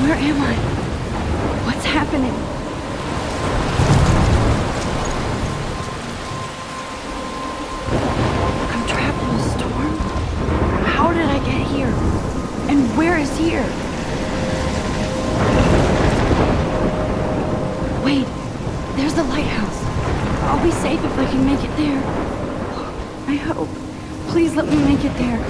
Where am I? What's happening? I'm trapped in a storm? How did I get here? And where is here? Wait, there's the lighthouse. I'll be safe if I can make it there. I hope. Please let me make it there.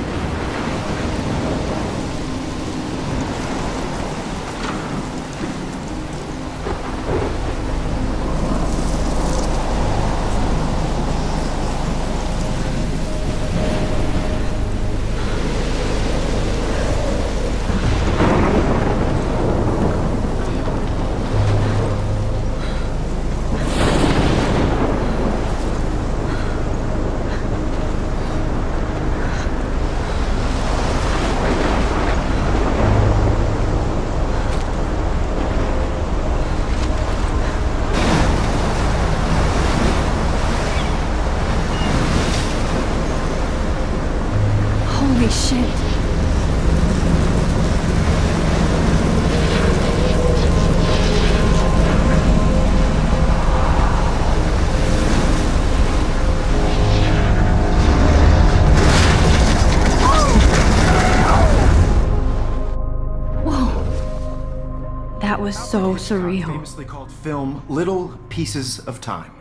Holy shit. Whoa. That was so surreal. Famously called film Little Pieces of Time.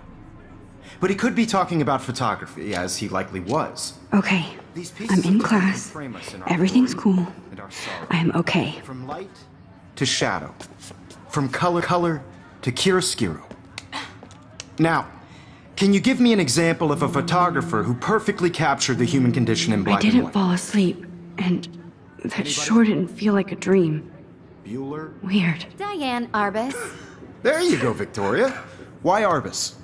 But he could be talking about photography, as he likely was. Okay, I'm in class. Everything's cool. I am okay. From light to shadow. From color to chiaroscuro. Now, can you give me an example of a photographer who perfectly captured the human condition in black and I didn't white? fall asleep, and that sure didn't feel like a dream. Bueller? Weird. Diane Arbus. There you go, Victoria. Why Arbus?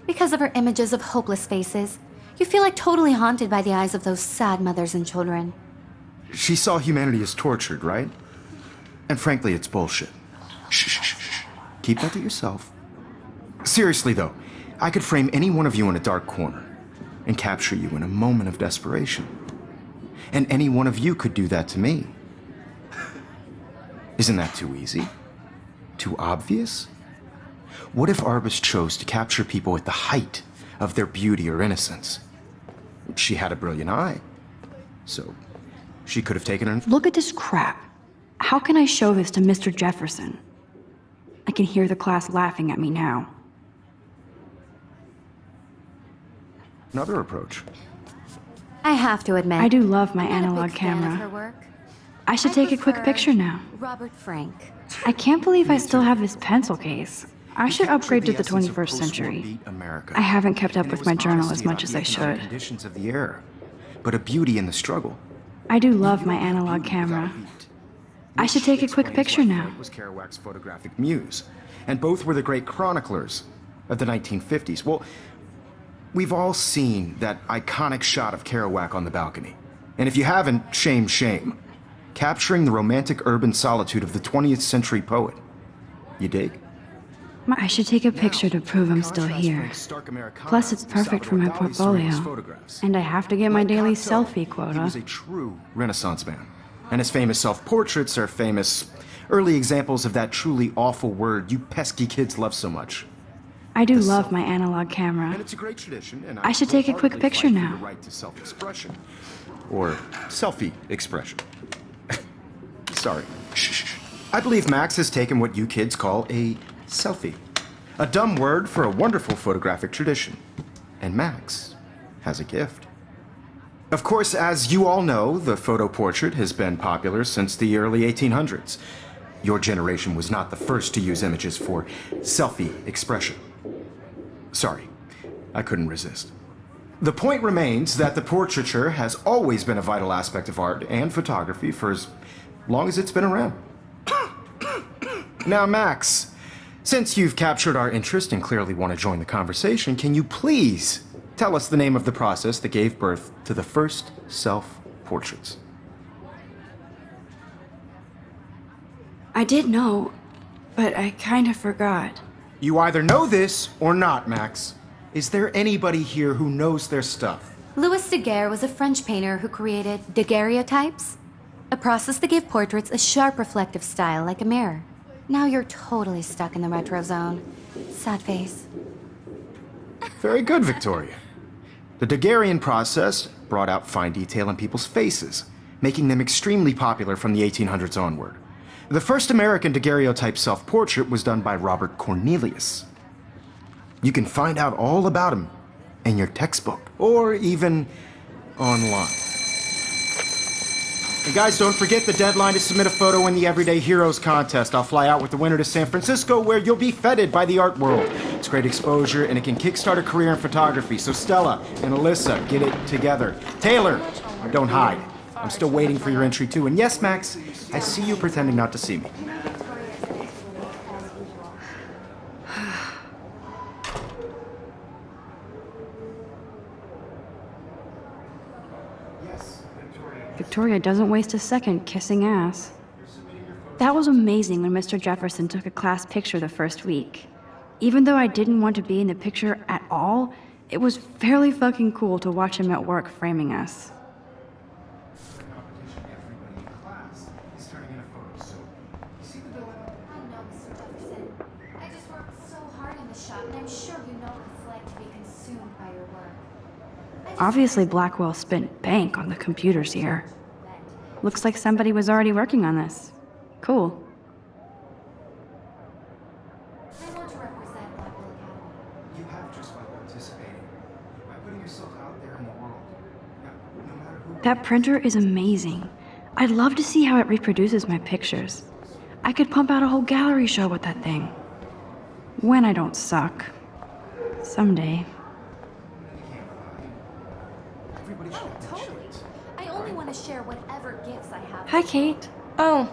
Because of her images of hopeless faces, you feel like totally haunted by the eyes of those sad mothers and children. She saw humanity as tortured, right? And frankly, it's bullshit. Shh. Keep that to yourself. Seriously, though, I could frame any one of you in a dark corner and capture you in a moment of desperation. And any one of you could do that to me. Isn't that too easy? Too obvious? What if Arbus chose to capture people at the height of their beauty or innocence? She had a brilliant eye, so she could have taken her... Look at this crap. How can I show this to Mr. Jefferson? I can hear the class laughing at me now. Another approach. I have to admit, I do love my I'm not a analog big fan of camera. her work. I should take a quick prefer picture now. Robert Frank. I can't believe I still have this pencil case. I should upgrade to the essence of 21st century. post-war beat America. I haven't kept up And it with was my journal honestly as much about as I the economic should. Conditions of the era, but a beauty in the struggle. I do love my analog camera. I should take a quick picture now. Frank was Kerouac's photographic muse, and both were the great chroniclers of the 1950s. Well, we've all seen that iconic shot of Kerouac on the balcony. And if you haven't, shame. Capturing the romantic urban solitude of the 20th century poet. You dig? I should take a picture to prove I'm still here. Plus, it's perfect for my portfolio. And I have to get my daily selfie He quota. was a true Renaissance man. And his famous self-portraits are famous early examples of that truly awful word you pesky kids love so much. I do love my analog camera. And it's a great tradition, and I should take a quick wholeheartedly picture fight for now. the right to self-expression. Or selfie expression. Sorry. Shh. I believe Max has taken what you kids call a selfie. A dumb word for a wonderful photographic tradition. And Max has a gift. Of course, as you all know, the photo portrait has been popular since the early 1800s. Your generation was not the first to use images for selfie expression. Sorry, I couldn't resist. The point remains that the portraiture has always been a vital aspect of art and photography for as long as it's been around. Now, Max, since you've captured our interest and clearly want to join the conversation, can you please tell us the name of the process that gave birth to the first self-portraits? I did know, but I kind of forgot. You either know this or not, Max. Is there anybody here who knows their stuff? Louis Daguerre was a French painter who created daguerreotypes. A process that gave portraits a sharp reflective style like a mirror. Now you're totally stuck in the retro zone. Sad face. Very good, Victoria. The daguerrean process brought out fine detail in people's faces, making them extremely popular from the 1800s onward. The first American daguerreotype self-portrait was done by Robert Cornelius. You can find out all about him in your textbook, or even online. And guys, don't forget the deadline to submit a photo in the Everyday Heroes contest. I'll fly out with the winner to San Francisco, where you'll be feted by the art world. It's great exposure, and it can kickstart a career in photography. So Stella and Alyssa, get it together. Taylor, don't hide. I'm still waiting for your entry too. And yes, Max, I see you pretending not to see me. Victoria doesn't waste a second kissing ass. That was amazing when Mr. Jefferson took a class picture the first week. Even though I didn't want to be in the picture at all, it was fairly fucking cool to watch him at work framing us. Obviously, Blackwell spent bank on the computers here. Looks like somebody was already working on this. Cool. I want to represent Blackwell Academy. You have just by participating, by putting yourself out there in the world. No matter who. That printer is amazing. I'd love to see how it reproduces my pictures. I could pump out a whole gallery show with that thing. When I don't suck. Someday. Oh, totally. I only want to share whatever gifts I have. Hi, Kate. Oh.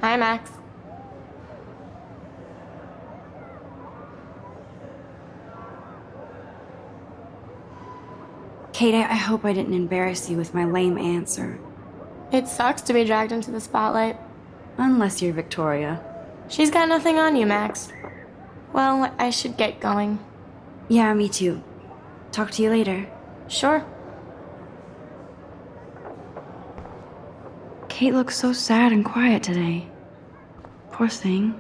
Hi, Max. Kate, I hope I didn't embarrass you with my lame answer. It sucks to be dragged into the spotlight. Unless you're Victoria. She's got nothing on you, Max. Well, I should get going. Yeah, me too. Talk to you later. Sure. Kate looks so sad and quiet today. Poor thing.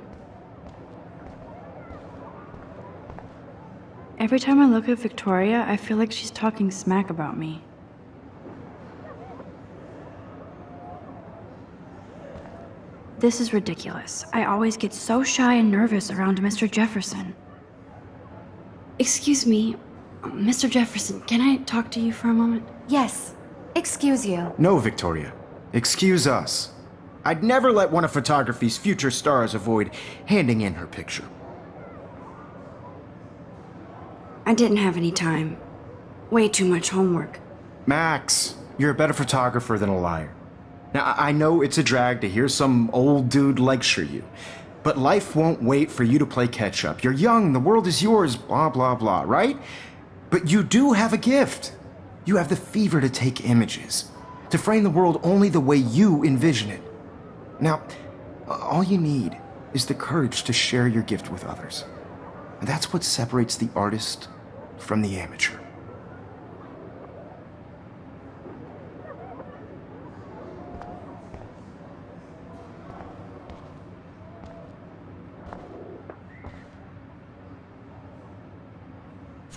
Every time I look at Victoria, I feel like she's talking smack about me. This is ridiculous. I always get so shy and nervous around Mr. Jefferson. Excuse me, Mr. Jefferson, can I talk to you for a moment? Yes. Excuse you. No, Victoria. Excuse us. I'd never let one of photography's future stars avoid handing in her picture. I didn't have any time. Way too much homework. Max, you're a better photographer than a liar. Now, I know it's a drag to hear some old dude lecture you, but life won't wait for you to play catch-up. You're young, the world is yours, blah, blah, blah, right? But you do have a gift. You have the fever to take images, to frame the world only the way you envision it. Now, all you need is the courage to share your gift with others. And that's what separates the artist from the amateur.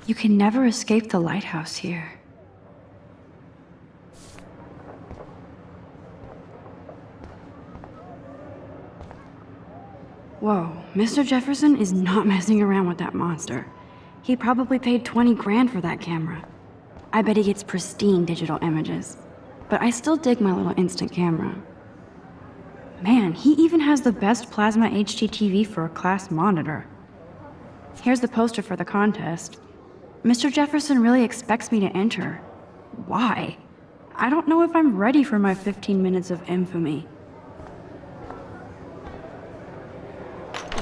You can never escape the lighthouse here. Whoa, Mr. Jefferson is not messing around with that monster. He probably paid 20 grand for that camera. I bet he gets pristine digital images. But I still dig my little instant camera. Man, he even has the best plasma HDTV for a class monitor. Here's the poster for the contest. Mr. Jefferson really expects me to enter. Why? I don't know if I'm ready for my 15 minutes of infamy.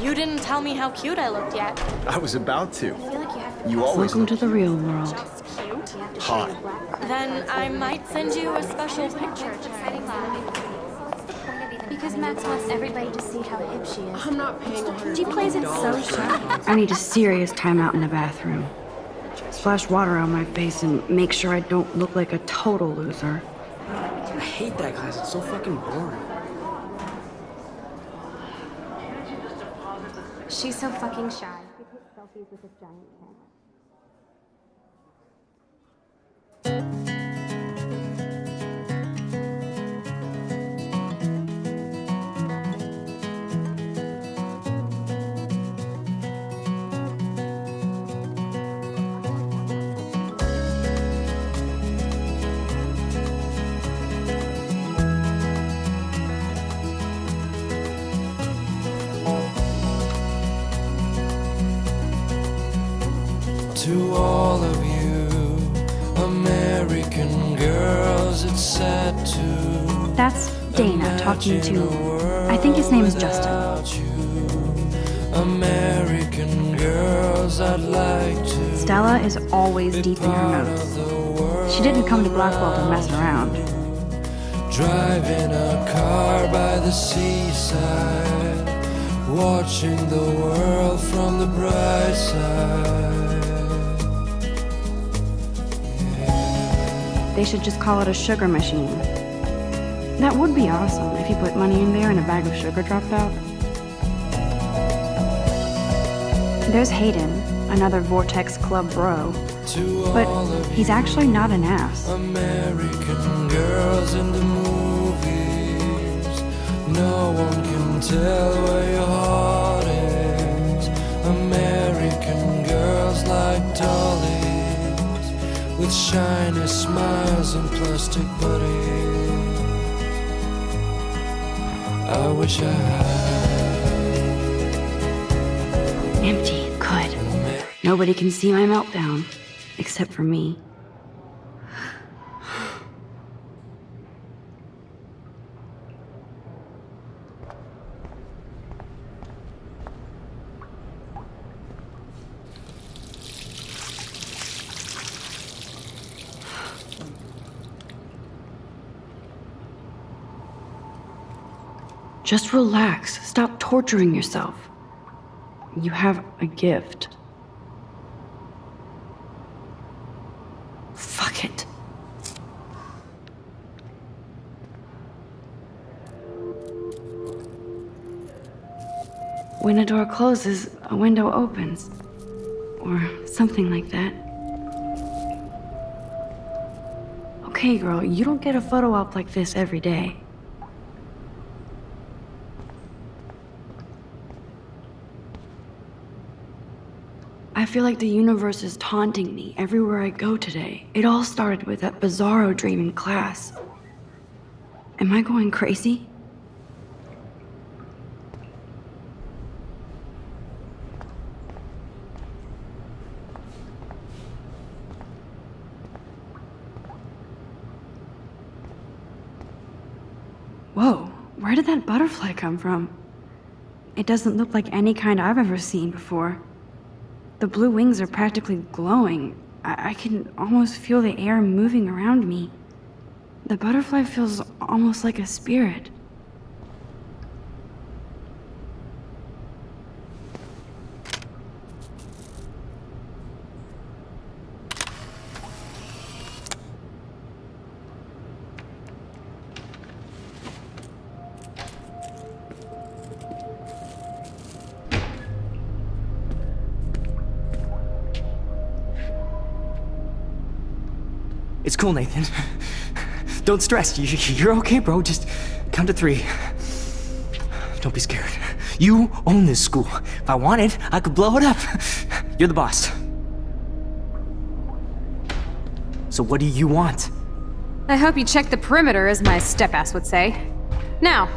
You didn't tell me how cute I looked yet. I was about to. You always Welcome to the real world. Cute? hot. Then I might send you a special picture. Because Max wants everybody to see how hip she is. I'm not paying $100. She plays it so shy. I need a serious timeout in the bathroom. Splash water on my face and make sure I don't look like a total loser. hate that class. It's so fucking boring. She's so fucking shy. She takes selfies with this giant camera. To all of you American girls, it's sad to That's Dana talking to, I think his name is Justin. American girls, I'd like to Stella is always deep in her notes. She didn't come to Blackwell to mess around. drive in a car by the seaside, watching the world from the bright side. They should just call it a sugar machine. That would be awesome if you put money in there and a bag of sugar dropped out. There's Hayden, another Vortex Club bro. But he's actually not an ass. American girls in the movies, no one can tell where your heart is. American girls like dollies, with shiny smiles and plastic bodies. I wish I had. Empty, good. Nobody can see my meltdown, except for me. Just relax. Stop torturing yourself. You have a gift. Fuck it. When a door closes, a window opens. Or something like that. Okay, girl, you don't get a photo op like this every day. I feel like the universe is taunting me everywhere I go today. It all started with that bizarro dream in class. Am I going crazy? Whoa, where did that butterfly come from? It doesn't look like any kind I've ever seen before. The blue wings are practically glowing. I can almost feel the air moving around me. The butterfly feels almost like a spirit. It's cool, Nathan. Don't stress. You're okay, bro. Just count to 3. Don't be scared. You own this school. If I wanted, I could blow it up. You're the boss. So what do you want? I hope you checked the perimeter, as my step-ass would say. Now,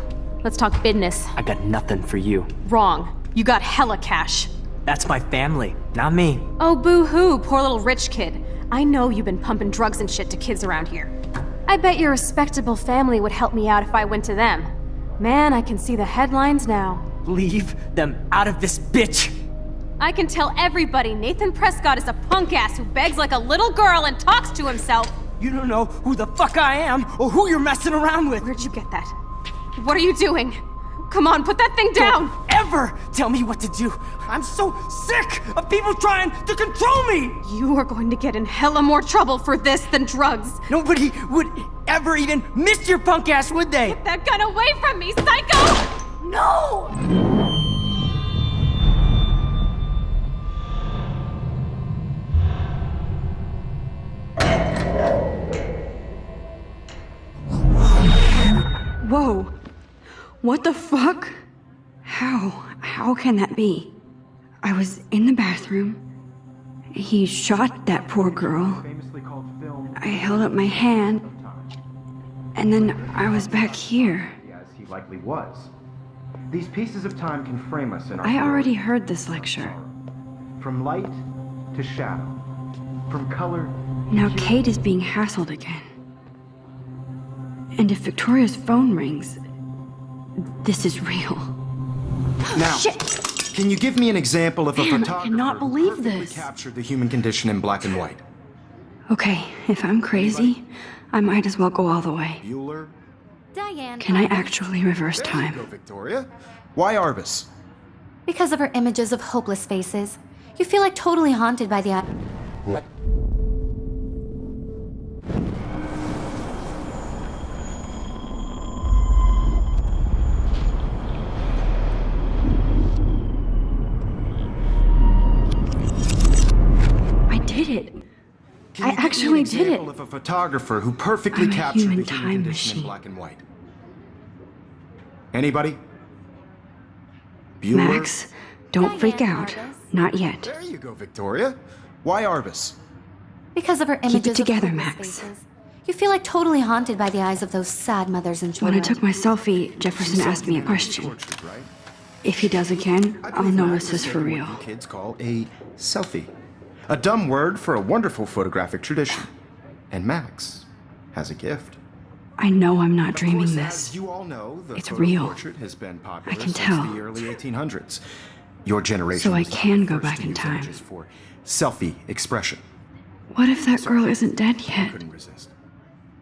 let's talk business. I got nothing for you. Wrong. You got hella cash. That's my family, not me. Oh, boo-hoo, poor little rich kid. I know you've been pumping drugs and shit to kids around here. I bet your respectable family would help me out if I went to them. Man, I can see the headlines now. Leave them out of this bitch! I can tell everybody Nathan Prescott is a punk ass who begs like a little girl and talks to himself. You don't know who the fuck I am or who you're messing around with. Where'd you get that? What are you doing? Come on, put that thing down! Don't ever tell me what to do. I'm so sick of people trying to control me. You are going to get in hella more trouble for this than drugs. Nobody would ever even miss your punk ass, would they? Get that gun away from me, psycho! No! Whoa. What the fuck? How can that be? I was in the bathroom. He shot that poor girl. I held up my hand. And then I was back here. As he likely was. These pieces of time can frame us in our I already world. heard this lecture. From light to shadow. From color Now Kate is being hassled again. And if Victoria's phone rings, this is real. Now, Shit! can you give me an example of a Damn, I photographer cannot who believe perfectly this. captured the human condition in black and white? Okay, if I'm crazy, I might as well go all the way. Bueller? Diane. Can I Arbus. actually reverse There you time? go, Victoria. Why Arbus? Because of her images of hopeless faces, you feel like totally haunted by the. I did it. Can I you give me actually an did example it. of a photographer who perfectly I'm a captured human the human time condition in machine. black and white? Anybody? Bueller? Max, don't freak Diane out. Arbus. Not yet. There you go, Victoria. Why Arbus? Because of her images it together, of hopeless Max. faces, you feel like totally haunted by the eyes of those sad mothers and When children. I took my selfie, Jefferson asked me a question. Portrait, right? If he does again, I I'll believe know Max this is for what real. you kids call a selfie. A dumb word for a wonderful photographic tradition. And Max has a gift. I know I'm not Of dreaming course, this. as you all know, the It's photo real. portrait has been popular I can since tell. the early 1800s. Your generation So I was not can the go first back to in use time. images for selfie expression. What if that girl isn't dead yet? Couldn't resist.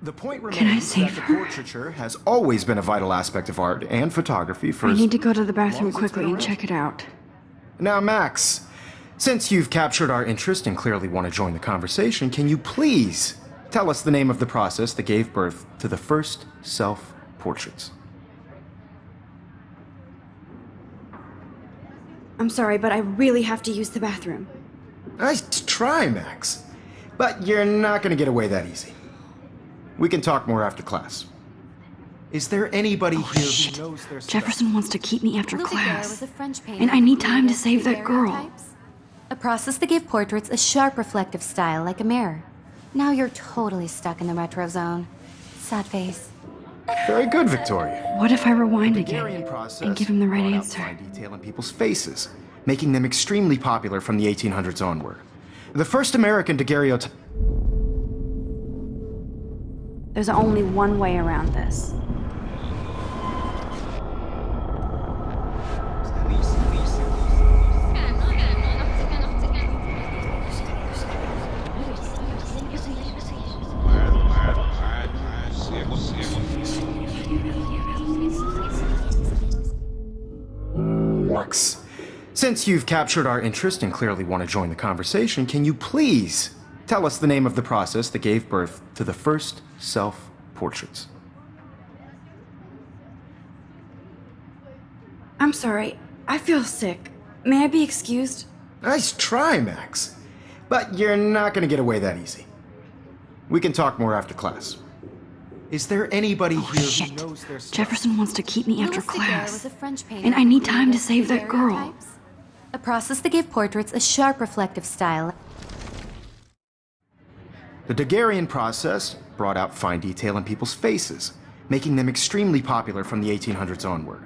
The point Can I remains save that her? the portraiture has always been a vital aspect of art and photography for I as need to go to the long bathroom as it's quickly been and around. check it out. Now, Max, since you've captured our interest and clearly want to join the conversation, can you please tell us the name of the process that gave birth to the first self-portraits? I'm sorry, but I really have to use the bathroom. Nice try, Max. But you're not going to get away that easy. We can talk more after class. Is there anybody here Shit. who knows their stuff? Jefferson wants to keep me after Louis Daguerre was class. a French painter And I need who time to created save that girl. daguerreotypes, a process that gave portraits a sharp reflective style like a mirror. Now you're totally stuck in the retro zone. Sad face. Very good, Victoria. What if I rewind Daguerrean again process and give him the right brought out answer? fine detail in people's faces, making them extremely popular from the 1800s onward. The first American daguerreotype. There's only one way around this. Works. Since you've captured our interest and clearly want to join the conversation, can you please tell us the name of the process that gave birth to the first self-portraits? I'm sorry. I feel sick. May I be excused? Nice try, Max. But you're not going to get away that easy. We can talk more after class. Is there anybody here Shit. who knows their stuff? Jefferson wants to keep me after Louis Daguerre was class. a French painter And I who need time to created save that girl. daguerreotypes, a process that gave portraits a sharp reflective style. The Daguerrean process brought out fine detail in people's faces, making them extremely popular from the 1800s onward.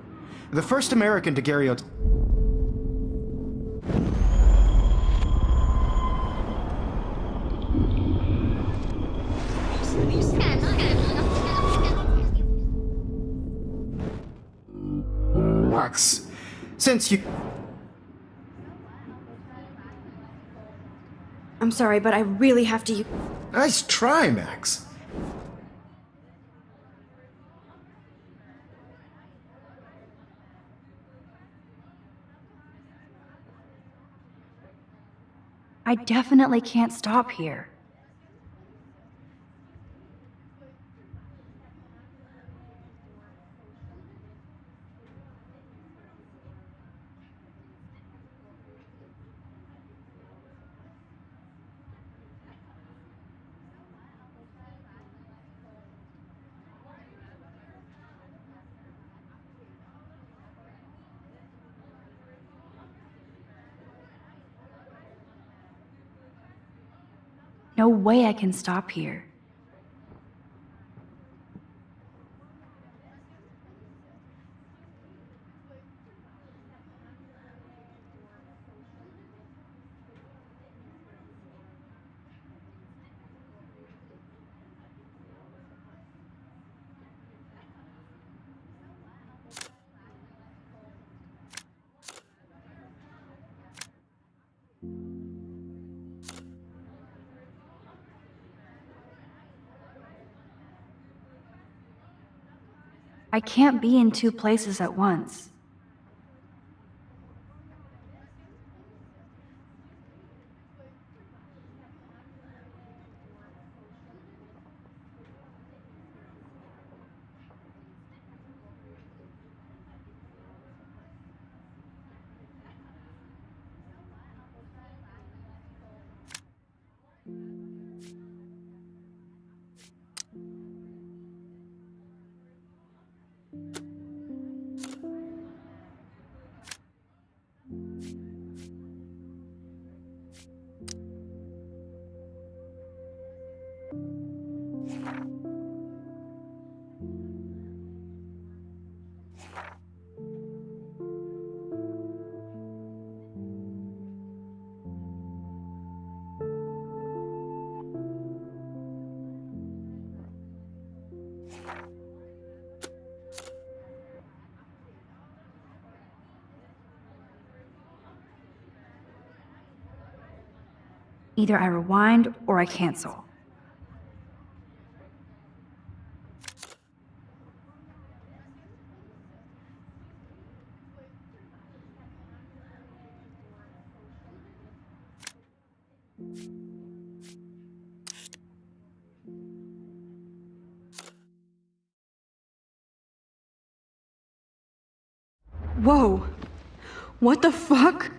The first American daguerreotype. Max, since you. I'm sorry, but I really have to. Nice try, Max. I definitely can't stop here. No way I can stop here. I can't be in two places at once. Either I rewind or I cancel. Whoa! What the fuck?